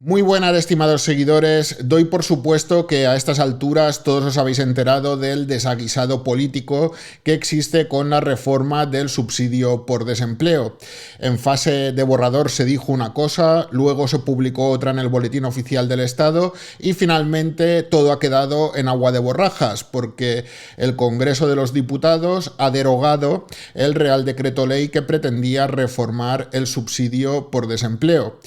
Muy buenas, estimados seguidores. Doy por supuesto que a estas alturas todos os habéis enterado del desaguisado político que existe con la reforma del subsidio por desempleo. En fase de borrador se dijo una cosa, luego se publicó otra en el Boletín Oficial del Estado y finalmente todo ha quedado en agua de borrajas porque el Congreso de los Diputados ha derogado el Real Decreto Ley que pretendía reformar el subsidio por desempleo.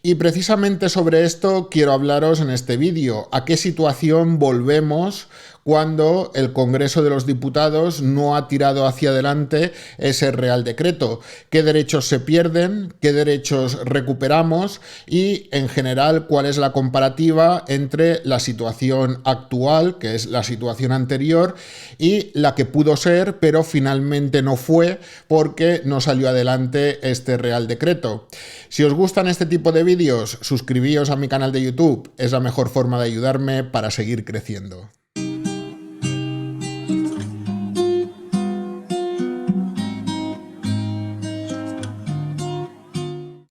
Y precisamente sobre esto quiero hablaros en este vídeo. ¿A qué situación volvemos cuando el Congreso de los Diputados no ha tirado hacia adelante ese Real Decreto? ¿Qué derechos se pierden? ¿Qué derechos recuperamos? Y, en general, ¿cuál es la comparativa entre la situación actual, que es la situación anterior, y la que pudo ser, pero finalmente no fue porque no salió adelante este Real Decreto? Si os gustan este tipo de vídeos, suscribíos a mi canal de YouTube. Es la mejor forma de ayudarme para seguir creciendo.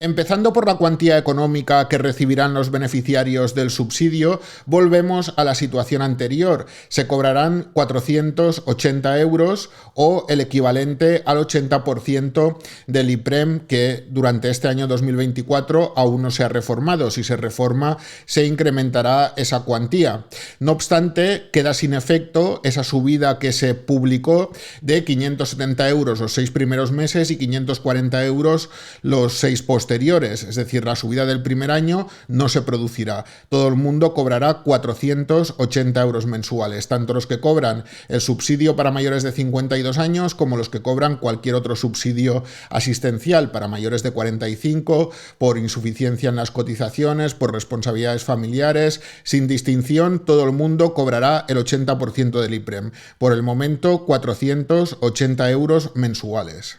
Empezando por la cuantía económica que recibirán los beneficiarios del subsidio, volvemos a la situación anterior. Se cobrarán 480 euros o el equivalente al 80% del IPREM que durante este año 2024 aún no se ha reformado. Si se reforma, se incrementará esa cuantía. No obstante, queda sin efecto esa subida que se publicó de 570 euros los 6 primeros meses y 540 euros los 6 posteriores. Es decir, la subida del primer año no se producirá. Todo el mundo cobrará 480 euros mensuales, tanto los que cobran el subsidio para mayores de 52 años como los que cobran cualquier otro subsidio asistencial para mayores de 45, por insuficiencia en las cotizaciones, por responsabilidades familiares. Sin distinción, todo el mundo cobrará el 80% del IPREM. Por el momento, 480 euros mensuales.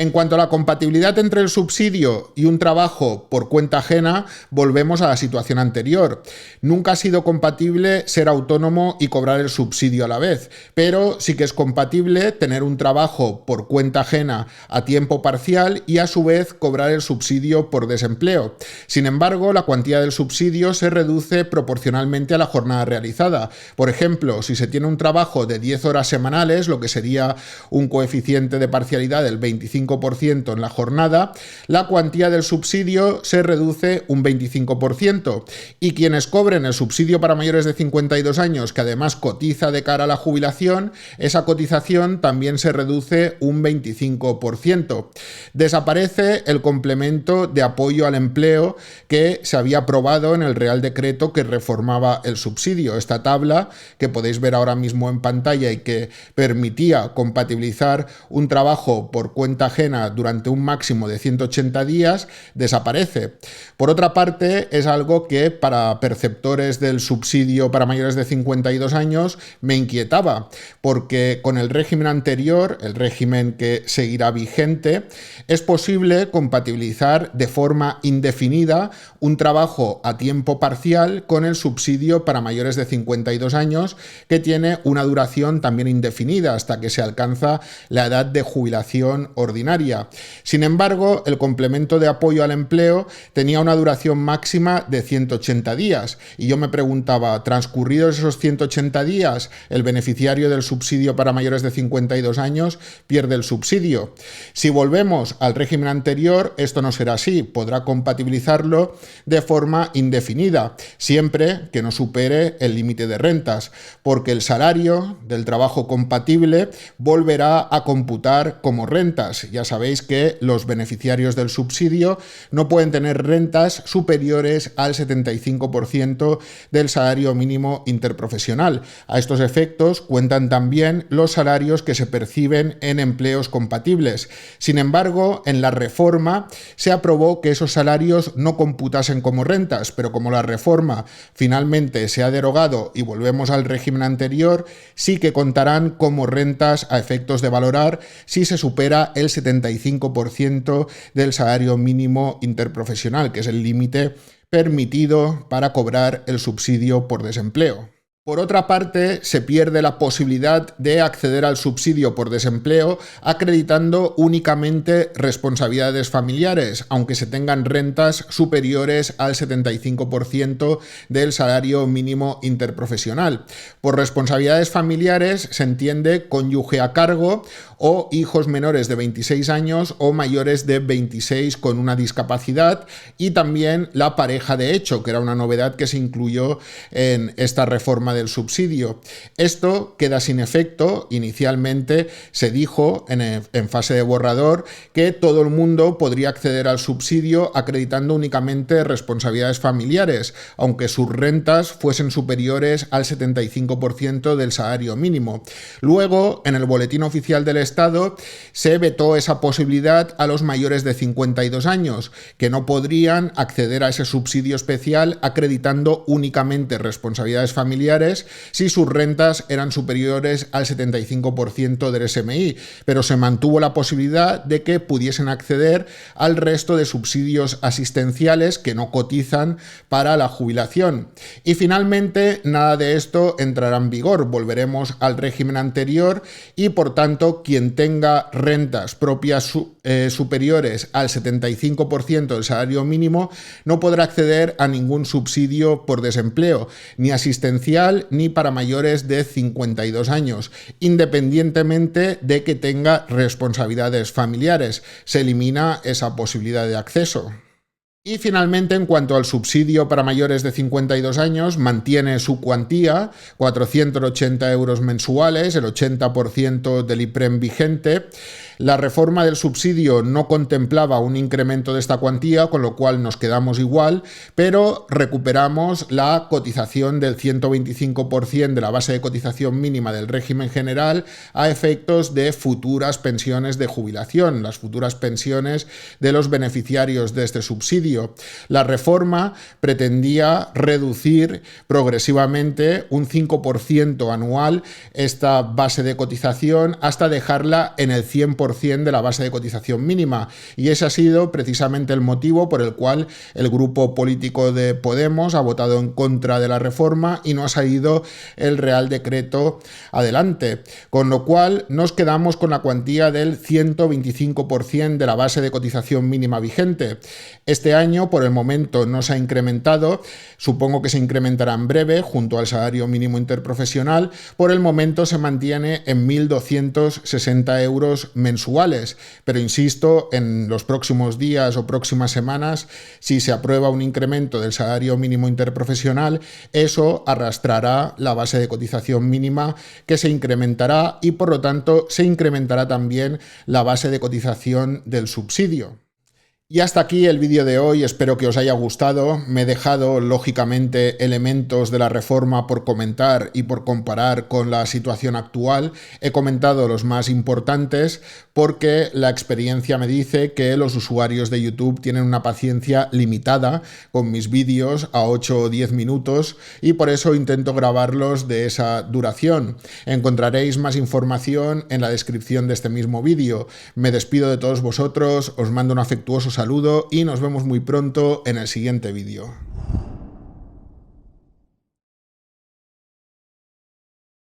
En cuanto a la compatibilidad entre el subsidio y un trabajo por cuenta ajena, volvemos a la situación anterior. Nunca ha sido compatible ser autónomo y cobrar el subsidio a la vez, pero sí que es compatible tener un trabajo por cuenta ajena a tiempo parcial y a su vez cobrar el subsidio por desempleo. Sin embargo, la cuantía del subsidio se reduce proporcionalmente a la jornada realizada. Por ejemplo, si se tiene un trabajo de 10 horas semanales, lo que sería un coeficiente de parcialidad del 25% en la jornada, la cuantía del subsidio se reduce un 25%. Y quienes cobren el subsidio para mayores de 52 años, que además cotiza de cara a la jubilación, esa cotización también se reduce un 25%. Desaparece el complemento de apoyo al empleo que se había aprobado en el Real Decreto que reformaba el subsidio. Esta tabla, que podéis ver ahora mismo en pantalla y que permitía compatibilizar un trabajo por cuenta ajena durante un máximo de 180 días, desaparece. Por otra parte, es algo que para perceptores del subsidio para mayores de 52 años me inquietaba, porque con el régimen anterior, el régimen que seguirá vigente, es posible compatibilizar de forma indefinida un trabajo a tiempo parcial con el subsidio para mayores de 52 años, que tiene una duración también indefinida hasta que se alcanza la edad de jubilación ordinaria. Sin embargo, el complemento de apoyo al empleo tenía una duración máxima de 180 días y yo me preguntaba, transcurridos esos 180 días, ¿el beneficiario del subsidio para mayores de 52 años pierde el subsidio? Si volvemos al régimen anterior, esto no será así, podrá compatibilizarlo de forma indefinida, siempre que no supere el límite de rentas, porque el salario del trabajo compatible volverá a computar como rentas. Ya sabéis que los beneficiarios del subsidio no pueden tener rentas superiores al 75% del salario mínimo interprofesional. A estos efectos cuentan también los salarios que se perciben en empleos compatibles. Sin embargo, en la reforma se aprobó que esos salarios no computasen como rentas, pero como la reforma finalmente se ha derogado y volvemos al régimen anterior, sí que contarán como rentas a efectos de valorar si se supera el 75% del salario mínimo interprofesional, que es el límite permitido para cobrar el subsidio por desempleo. Por otra parte, se pierde la posibilidad de acceder al subsidio por desempleo acreditando únicamente responsabilidades familiares, aunque se tengan rentas superiores al 75% del salario mínimo interprofesional. Por responsabilidades familiares se entiende cónyuge a cargo o hijos menores de 26 años o mayores de 26 con una discapacidad, y también la pareja de hecho, que era una novedad que se incluyó en esta reforma del subsidio. Esto queda sin efecto. Inicialmente se dijo en fase de borrador que todo el mundo podría acceder al subsidio acreditando únicamente responsabilidades familiares, aunque sus rentas fuesen superiores al 75% del salario mínimo. Luego, en el Boletín Oficial del Estado, se vetó esa posibilidad a los mayores de 52 años, que no podrían acceder a ese subsidio especial acreditando únicamente responsabilidades familiares si sus rentas eran superiores al 75% del SMI, pero se mantuvo la posibilidad de que pudiesen acceder al resto de subsidios asistenciales que no cotizan para la jubilación. Y finalmente, nada de esto entrará en vigor, volveremos al régimen anterior y por tanto quien tenga rentas propias superiores al 75% del salario mínimo no podrá acceder a ningún subsidio por desempleo, ni asistencial ni para mayores de 52 años, independientemente de que tenga responsabilidades familiares. Se elimina esa posibilidad de acceso. Y finalmente, en cuanto al subsidio para mayores de 52 años, mantiene su cuantía, 480 euros mensuales, el 80% del IPREM vigente. La reforma del subsidio no contemplaba un incremento de esta cuantía, con lo cual nos quedamos igual, pero recuperamos la cotización del 125% de la base de cotización mínima del régimen general a efectos de futuras pensiones de jubilación, las futuras pensiones de los beneficiarios de este subsidio. La reforma pretendía reducir progresivamente un 5% anual esta base de cotización hasta dejarla en el 100% de la base de cotización mínima, y ese ha sido precisamente el motivo por el cual el grupo político de Podemos ha votado en contra de la reforma y no ha salido el Real Decreto adelante, con lo cual nos quedamos con la cuantía del 125% de la base de cotización mínima vigente. Este año, por el momento, no se ha incrementado, supongo que se incrementará en breve junto al salario mínimo interprofesional. Por el momento se mantiene en 1.260 euros mensuales, pero insisto, en los próximos días o próximas semanas, si se aprueba un incremento del salario mínimo interprofesional, eso arrastrará la base de cotización mínima, que se incrementará, y por lo tanto se incrementará también la base de cotización del subsidio. Y hasta aquí el vídeo de hoy, espero que os haya gustado. Me he dejado, lógicamente, elementos de la reforma por comentar y por comparar con la situación actual. He comentado los más importantes porque la experiencia me dice que los usuarios de YouTube tienen una paciencia limitada con mis vídeos a 8 o 10 minutos y por eso intento grabarlos de esa duración. Encontraréis más información en la descripción de este mismo vídeo. Me despido de todos vosotros, os mando un afectuoso saludo y nos vemos muy pronto en el siguiente vídeo.